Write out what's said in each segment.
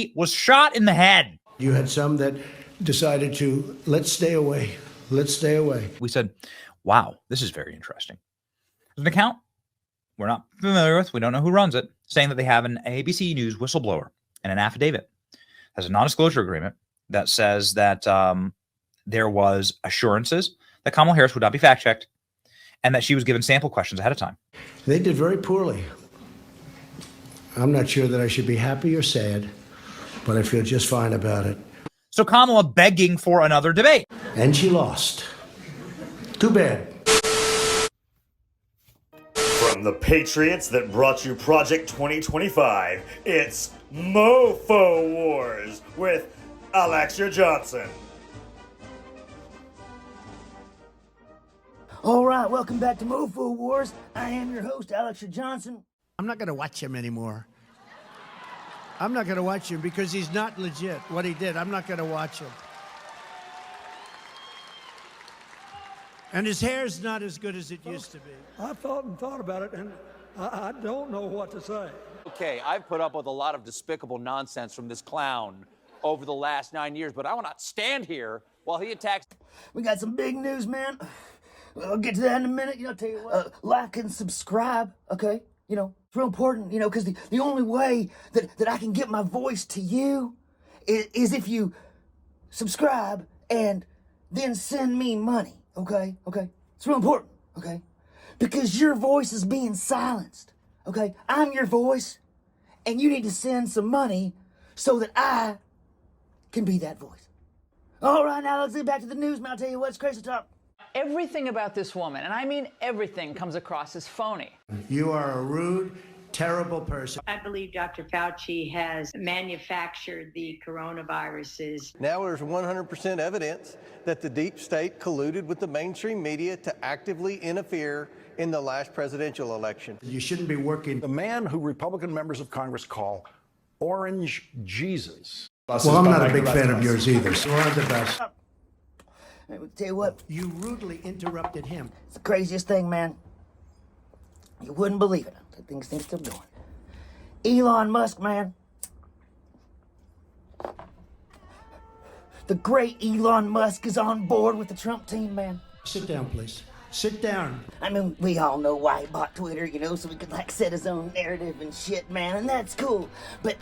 he was shot in the head. You had some that decided to, let's stay away. Let's stay away. We said, wow, this is very interesting. There's an account we're not familiar with, we don't know who runs it, saying that they have an ABC News whistleblower and an affidavit. Has a non-disclosure agreement that says that there was assurances that Kamala Harris would not be fact-checked and that she was given sample questions ahead of time. They did very poorly. I'm not sure that I should be happy or sad, but I feel just fine about it. So Kamala begging for another debate. And she lost. Too bad. From the Patriots that brought you Project 2025, it's Mofo Wars with Alexia Johnson. All right, welcome back to Mofo Wars. I am your host, Alexia Johnson. I'm not going to watch him anymore. I'm not going to watch him because he's not legit. What he did, I'm not going to watch him. And his hair's not as good as it used to be. I thought about it, and I don't know what to say. Okay, I've put up with a lot of despicable nonsense from this clown over the last 9 years, but I will not stand here while he attacks. We got some big news, man. I'll get to that in a minute. I'll tell you what. Like and subscribe, okay? It's real important, because the only way that I can get my voice to you is if you subscribe and then send me money, okay? Okay? It's real important, okay? Because your voice is being silenced, okay? I'm your voice, and you need to send some money so that I can be that voice. All right, now let's get back to the news, man. I'll tell you what's crazy talk. Everything about this woman, and I mean everything, comes across as phony. You are a rude, terrible person. I believe Dr. Fauci has manufactured the coronaviruses. Now there's 100% evidence that the deep state colluded with the mainstream media to actively interfere in the last presidential election. You shouldn't be working. The man who Republican members of Congress call Orange Jesus. Well, I'm not a big fan of yours either, so we're not the best. I'll tell you what. You rudely interrupted him. It's the craziest thing, man. You wouldn't believe it. That thing's still going. Elon Musk, man. The great Elon Musk is on board with the Trump team, man. Sit down, please. Sit down. I mean, we all know why he bought Twitter, so he could, set his own narrative and shit, man, and that's cool. But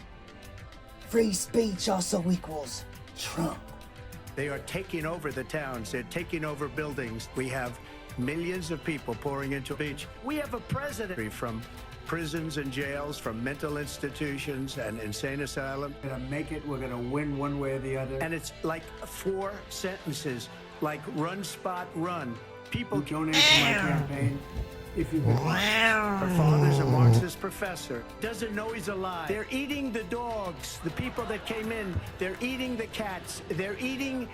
free speech also equals Trump. They are taking over the towns. They're taking over buildings. We have millions of people pouring into the beach. We have a president from prisons and jails, from mental institutions and insane asylums. We're going to make it. We're going to win one way or the other. And it's like 4 sentences, like run, spot, run. People donate to my campaign. If you Her father's a Marxist professor. Doesn't know he's alive. They're eating the dogs. The people that came in, they're eating the cats. They're eating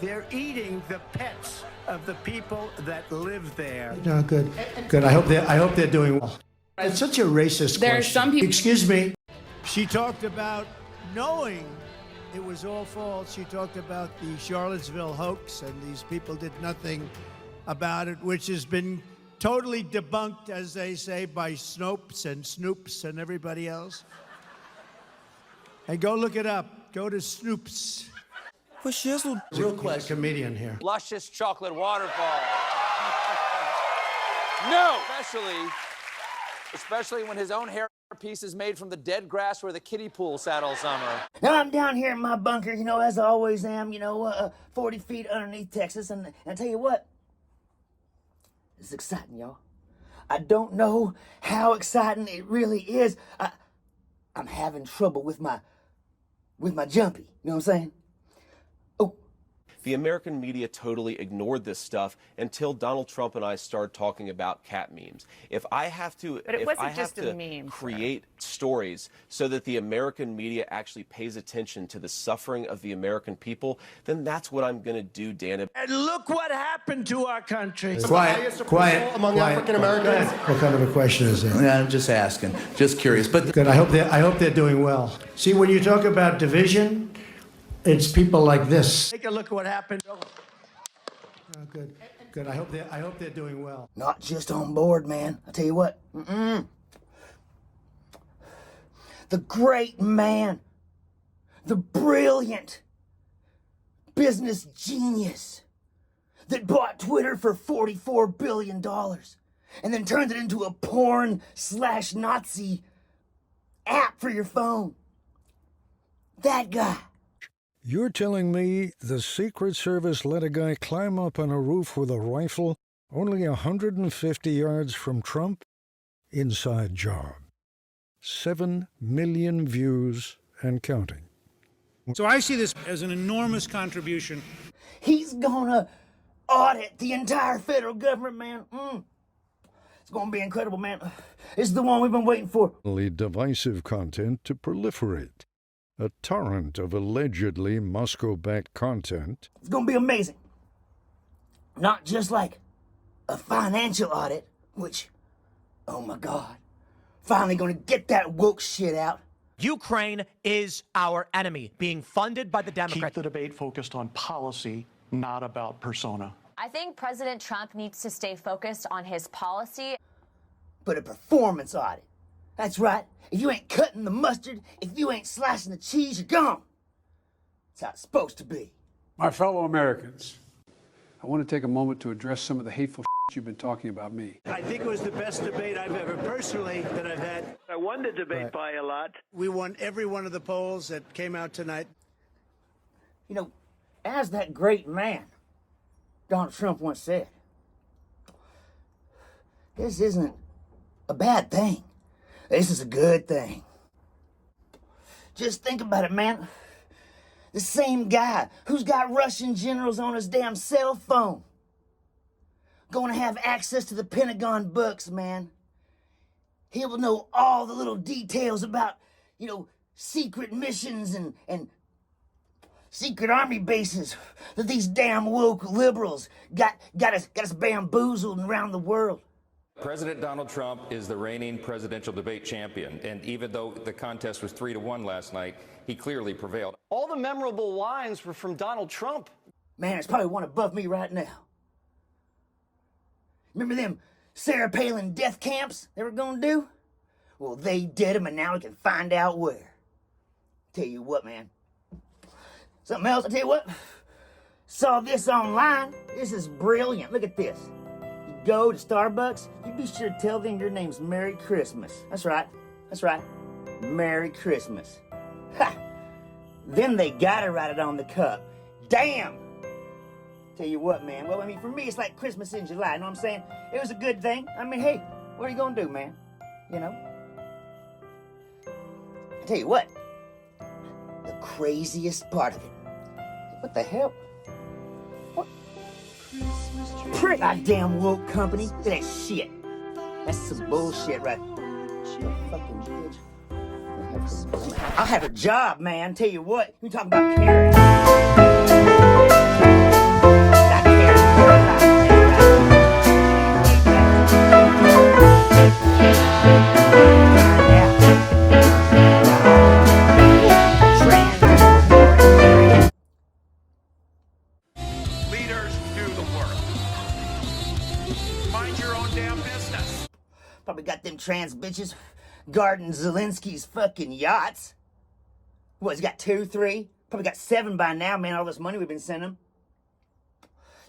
the pets of the people that live there. No, good. Good. I hope they're doing well. It's such a racist There question. are some people. Excuse me. She talked about knowing it was all false. She talked about the Charlottesville hoax, and these people did nothing about it, which has been totally debunked, as they say, by Snopes and Snoops and everybody else. And go look it up. Go to Snoops. For shizzle. Real question. Comedian here. Luscious chocolate waterfall. No! Especially when his own hair piece is made from the dead grass where the kiddie pool sat all summer. Now I'm down here in my bunker, as I always am, 40 feet underneath Texas, and I tell you what, it's exciting, y'all. I don't know how exciting it really is. I'm having trouble with my jumpy, you know what I'm saying? The American media totally ignored this stuff until Donald Trump and I started talking about cat memes. If I have to, create stories so that the American media actually pays attention to the suffering of the American people, then that's what I'm going to do, Dan. And look what happened to our country. Quiet among African Americans. What kind of a question is that? Yeah, I'm just asking, just curious. But Good. I hope they're doing well. See, when you talk about division, it's people like this. Take a look at what happened. Oh, good. Good. I hope they're doing well. Not just on board, man. I tell you what. The great man the brilliant business genius that bought Twitter for $44 billion and then turned it into a porn/Nazi app for your phone. That guy. You're telling me the Secret Service let a guy climb up on a roof with a rifle only 150 yards from Trump? Inside job. 7 million views and counting. So I see this as an enormous contribution. He's gonna audit the entire federal government, man. It's gonna be incredible, man. It's the one we've been waiting for. Divisive content to proliferate. A torrent of allegedly Moscow-backed content. It's gonna be amazing. Not just like a financial audit, which, oh my God, finally gonna get that woke shit out. Ukraine is our enemy, being funded by the Democrats. Keep the debate focused on policy, not about persona. I think President Trump needs to stay focused on his policy. But a performance audit. That's right. If you ain't cutting the mustard, if you ain't slicing the cheese, you're gone. That's how it's supposed to be. My fellow Americans, I want to take a moment to address some of the hateful you've been talking about me. I think it was the best debate I've ever personally that I've had. I won the debate by a lot. We won every one of the polls that came out tonight. You know, as that great man, Donald Trump once said, this isn't a bad thing. This is a good thing. Just think about it, man. The same guy who's got Russian generals on his damn cell phone going to have access to the Pentagon books, man. He will know all the little details about, you know, secret missions and secret army bases that these damn woke liberals got us bamboozled around the world. President Donald Trump is the reigning presidential debate champion, and even though the contest was 3-1 last night, he clearly prevailed. All the memorable lines were from Donald Trump. Man, there's probably one above me right now. Remember them Sarah Palin death camps they were gonna do? Well, they did them, and now we can find out where. Tell you what, man. Something else, I tell you what. Saw this online. This is brilliant. Look at this. You go to Starbucks, you be sure to tell them your name's Merry Christmas. That's right. That's right. Merry Christmas. Ha! Then they gotta write it on the cup. Damn! Tell you what, man. Well, I mean, for me, it's like Christmas in July. You know what I'm saying? It was a good thing. I mean, hey, what are you gonna do, man? You know? I tell you what. The craziest part of it. What the hell? What? Prick goddamn woke company. Look at that shit. That's some bullshit right there. Fucking bitch. I'll have a job, man. Tell you what. You talking about Karen. Probably got them trans bitches guarding Zelensky's fucking yachts. What, he's got 2, 3? Probably got 7 by now, man, all this money we've been sending him.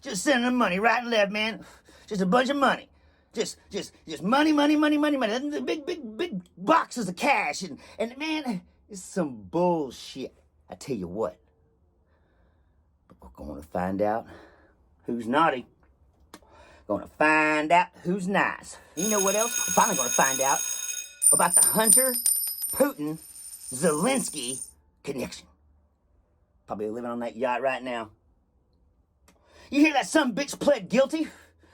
Just sending them money right and left, man. Just a bunch of money. Just money. The big boxes of cash. And man, it's some bullshit. I tell you what. But we're going to find out who's naughty. Gonna find out who's nice. You know what else? We're finally gonna find out about the Hunter Putin Zelensky connection. Probably living on that yacht right now. You hear that some bitch pled guilty?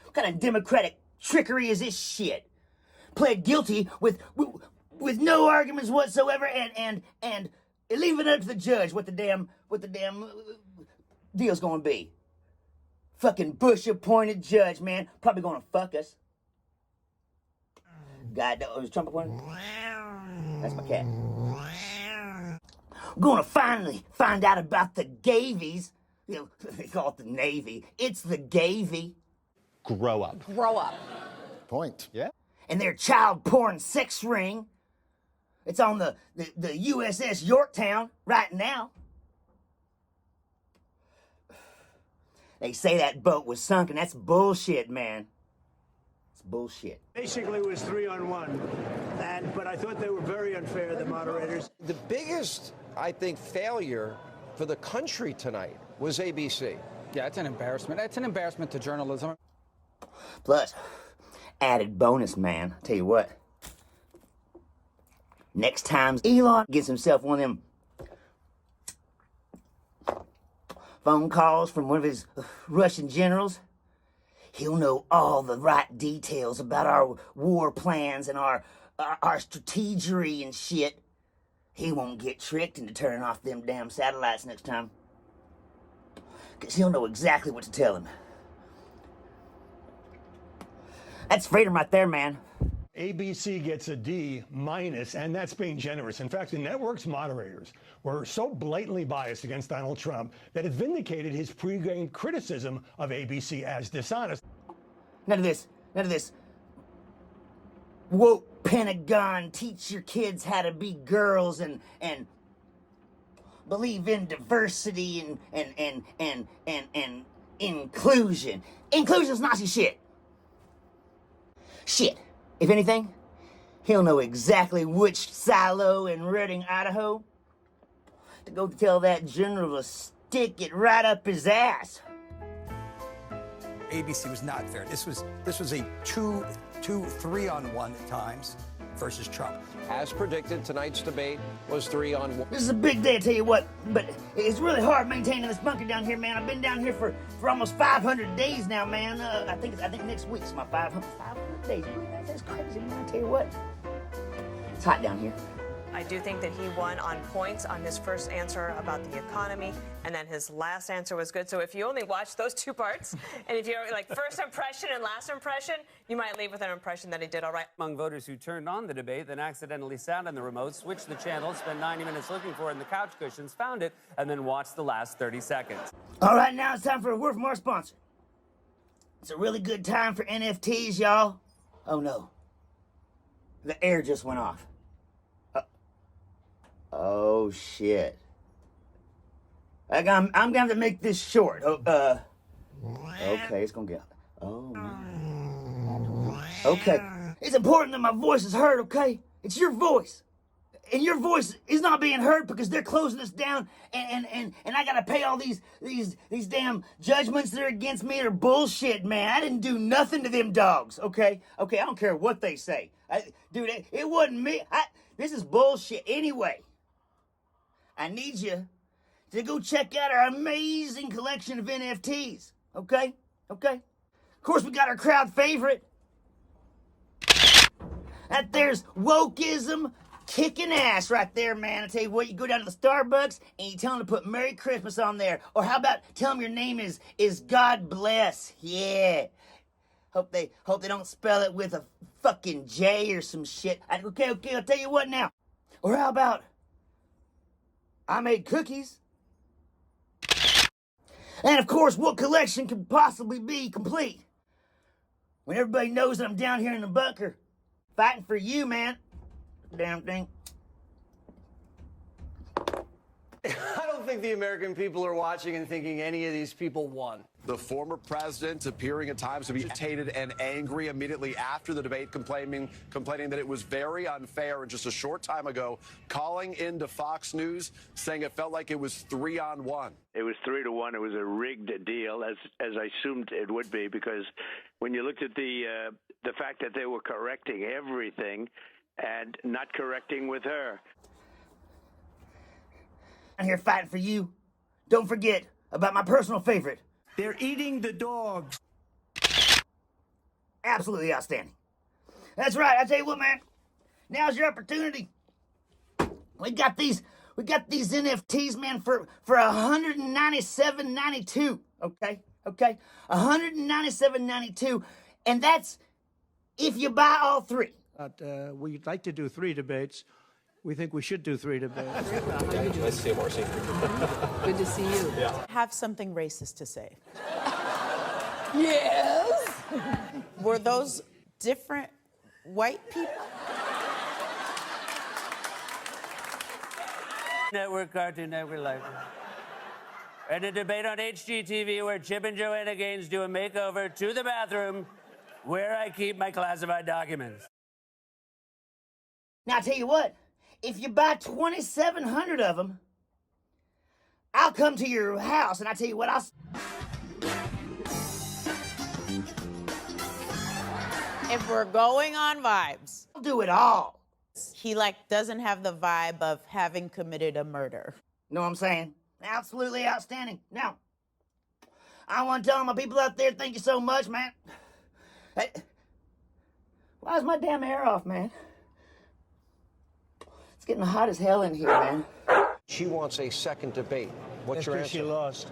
What kind of democratic trickery is this shit? Pled guilty with no arguments whatsoever and leaving it up to the judge what the damn deal's gonna be. Fucking Bush-appointed judge, man. Probably gonna fuck us. God, was Trump appointed? That's my cat. We're gonna finally find out about the gavies. You know, they call it the Navy. It's the Gavy. Grow up. Grow up. Point. Yeah. And their child porn sex ring It's on the USS Yorktown right now. They say that boat was sunk, and that's bullshit, man. It's bullshit. Basically, it was 3-on-1, but I thought they were very unfair, the moderators. The biggest, I think, failure for the country tonight was ABC. Yeah, it's an embarrassment. It's an embarrassment to journalism. Plus, added bonus, man. I'll tell you what. Next time Elon gets himself one of them phone calls from one of his Russian generals, he'll know all the right details about our war plans and our strategery and shit. He won't get tricked into turning off them damn satellites next time. Because he'll know exactly what to tell him. That's freedom right there, man. ABC gets a D-, and that's being generous. In fact, the network's moderators were so blatantly biased against Donald Trump that it vindicated his pre-game criticism of ABC as dishonest. None of this woke Pentagon, teach your kids how to be girls and believe in diversity and inclusion. Inclusion's Nazi shit. Shit. If anything, he'll know exactly which silo in Redding, Idaho, to go tell that general to stick it right up his ass. ABC was not fair. This was a 3-on-1 at times versus Trump. As predicted, tonight's debate was 3-on-1. This is a big day, I tell you what, but it's really hard maintaining this bunker down here, man. I've been down here for almost 500 days now, man. I think next week's my 500 days. That's crazy, man. I tell you what, it's hot down here. I do think that he won on points on his first answer about the economy, and then his last answer was good. So if you only watch those two parts, and if you're like first impression and last impression, you might leave with an impression that he did all right. Among voters who turned on the debate, then accidentally sat on the remote, switched the channel, spent 90 minutes looking for it in the couch cushions, found it, and then watched the last 30 seconds. All right, now it's time for a word from our sponsor. It's a really good time for NFTs, y'all. Oh no, the air just went off. Oh shit. I'm gonna have to make this short. Okay, it's gonna get. Oh man. Okay. It's important that my voice is heard, okay? It's your voice. And your voice is not being heard because they're closing us down and I gotta pay all these damn judgments that are against me. They're bullshit, man. I didn't do nothing to them dogs, okay? Okay, I don't care what they say. Dude, it wasn't me. This is bullshit anyway. I need you to go check out our amazing collection of NFTs, okay? Okay? Of course, we got our crowd favorite. That there's wokeism kicking ass right there, man. I tell you what, you go down to the Starbucks and you tell them to put Merry Christmas on there. Or how about tell them your name is God Bless. Yeah. Hope they don't spell it with a fucking J or some shit. Okay, I'll tell you what now. Or how about I made cookies? And of course, what collection could possibly be complete when everybody knows that I'm down here in the bunker fighting for you, man? Damn thing. I don't think the American people are watching and thinking any of these people won. The former president appearing at times to be agitated and angry immediately after the debate, complaining that it was very unfair, and just a short time ago calling into Fox News saying it felt like it was 3-on-1. It was 3-1. It was a rigged deal, as I assumed it would be, because when you looked at the fact that they were correcting everything and not correcting with her. I'm here fighting for you. Don't forget about my personal favorite. They're eating the dogs. Absolutely outstanding. That's right. I tell you what, man. Now's your opportunity. We got these NFTs, man, for $197.92. Okay. $197.92, and that's if you buy all three. We'd like to do 3 debates. We think we should do 3 debates. Nice to see you, Marcy. Good to see you. Yeah. Have something racist to say. Yes. Were those different white people? Network, Cartoon Network Live. And a debate on HGTV where Chip and Joanna Gaines do a makeover to the bathroom where I keep my classified documents. Now, I tell you what, if you buy 2,700 of them, I'll come to your house and I tell you what, If we're going on vibes, I'll do it all. He doesn't have the vibe of having committed a murder. Know what I'm saying? Absolutely outstanding. Now, I want to tell my people out there, thank you so much, man. Hey, why is my damn hair off, man? It's getting hot as hell in here, man. She wants a second debate. What's your answer? She lost.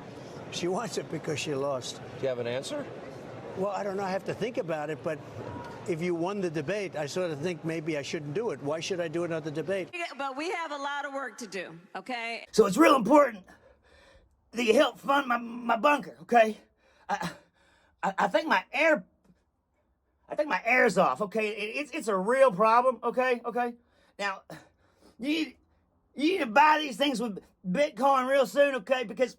She wants it because she lost. Do you have an answer? Well, I don't know. I have to think about it, but if you won the debate, I sort of think maybe I shouldn't do it. Why should I do another debate? But we have a lot of work to do, okay? So it's real important that you help fund my bunker, okay? I think my air's off, okay? It's a real problem, okay? Now, you need to buy these things with Bitcoin real soon, okay? Because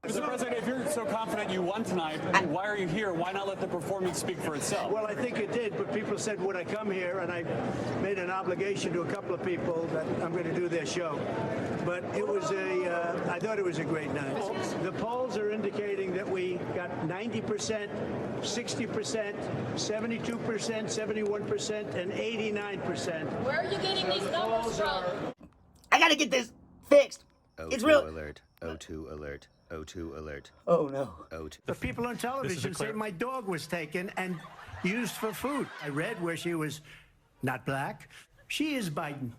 Mr. President, if you're so confident you won tonight, why are you here? Why not let the performance speak for itself? Well, I think it did, but people said, would I come here? And I made an obligation to a couple of people that I'm going to do their show. But it was I thought it was a great night. The polls are indicating that we got 90%, 60%, 72%, 71%, and 89%. Where are you getting these numbers from? I got to get this fixed. It's real. Alert. O2 alert. O2 alert. Oh, no. O2. The people on television say my dog was taken and used for food. I read where she was not black. She is Biden.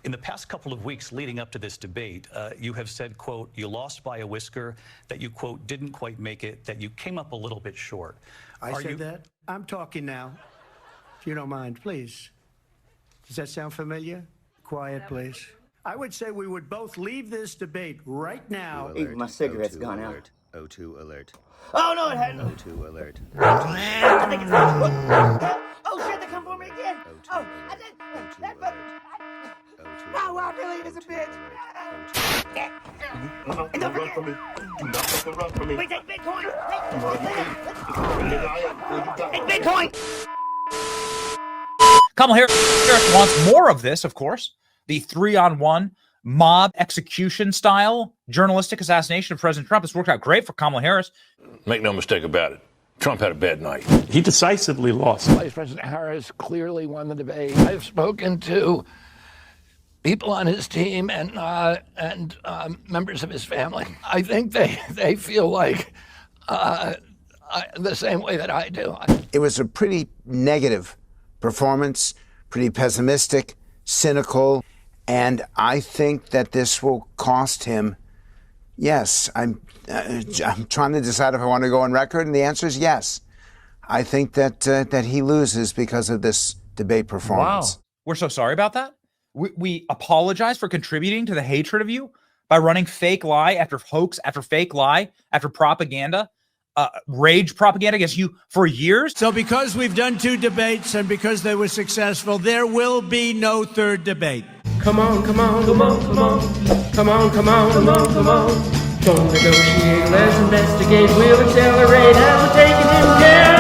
In the past couple of weeks leading up to this debate, you have said, quote, you lost by a whisker, that you, quote, didn't quite make it, that you came up a little bit short. I said that? I'm talking now. If you don't mind, please. Does that sound familiar? Quiet, please. I would say we would both leave this debate right now. Even my cigarette's O2 gone alert. out. O2 alert. Oh, no, it hadn't. O2 alert. I think it's... Oh, shit, they come for me again. Oh, I did... My wife really is a bitch. And don't forget... Do not fucking run from me. Wait, take Bitcoin. Take Bitcoin. Kamala Harris wants more of this, of course. The 3-on-1 mob execution style journalistic assassination of President Trump has worked out great for Kamala Harris. Make no mistake about it. Trump had a bad night. He decisively lost. Vice President Harris clearly won the debate. I've spoken to people on his team and members of his family. I think they feel like the same way that I do. It was a pretty negative performance, pretty pessimistic, cynical, and I think that this will cost him. Yes, I'm trying to decide if I want to go on record, and the answer is yes. I think that he loses because of this debate performance. Wow. We're so sorry about that. We apologize for contributing to the hatred of you by running fake lie after hoax after fake lie after propaganda, rage propaganda against you for years. So because we've done 2 debates and because they were successful, there will be no 3rd debate. Come on, come on, come on, come on. Come on, come on, come on, come on. Don't negotiate, let's investigate. We'll accelerate how we're taking him down.